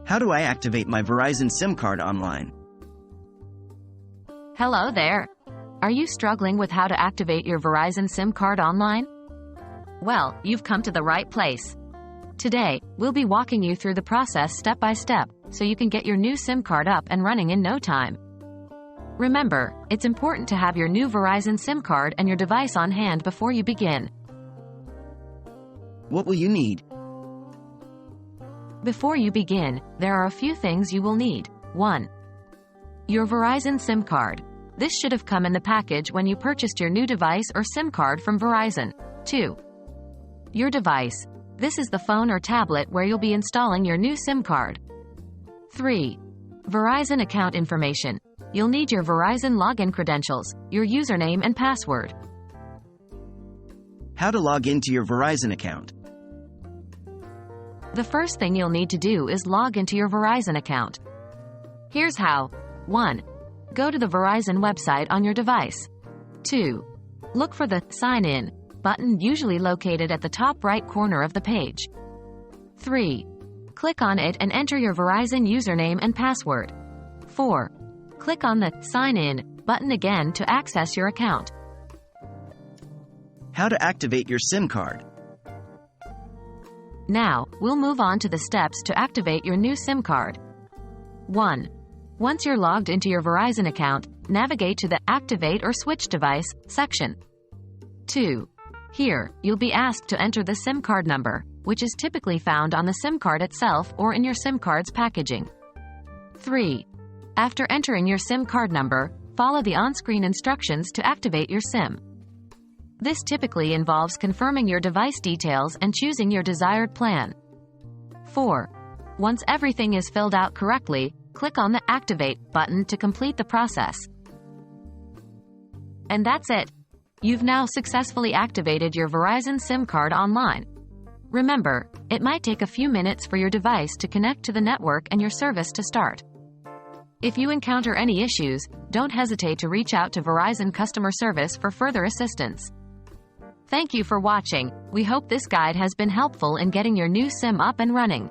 How do I activate my Verizon SIM card online? Hello there. Are you struggling with how to activate your Verizon SIM card online? Well, you've come to the right place. Today, we'll be walking you through the process step by step, so you can get your new SIM card up and running in no time. Remember, it's important to have your new Verizon SIM card and your device on hand before you begin. What will you need? Before you begin, there are a few things you will need. 1. Your Verizon SIM card. This should have come in the package when you purchased your new device or SIM card from Verizon. 2. Your device. This is the phone or tablet where you'll be installing your new SIM card. 3. Verizon account information. You'll need your Verizon login credentials, your username and password. How to log into your Verizon account? The first thing you'll need to do is log into your Verizon account. Here's how. 1. Go to the Verizon website on your device. 2. Look for the Sign In button, usually located at the top right corner of the page. 3. Click on it and enter your Verizon username and password. 4. Click on the Sign In button again to access your account. How to activate your SIM card? Now, we'll move on to the steps to activate your new SIM card. 1. Once you're logged into your Verizon account, navigate to the Activate or Switch Device section. 2. Here, you'll be asked to enter the SIM card number, which is typically found on the SIM card itself or in your SIM card's packaging. 3. After entering your SIM card number, follow the on-screen instructions to activate your SIM. This typically involves confirming your device details and choosing your desired plan. 4. Once everything is filled out correctly, click on the Activate button to complete the process. And that's it. You've now successfully activated your Verizon SIM card online. Remember, it might take a few minutes for your device to connect to the network and your service to start. If you encounter any issues, don't hesitate to reach out to Verizon customer service for further assistance. Thank you for watching. We hope this guide has been helpful in getting your new SIM up and running.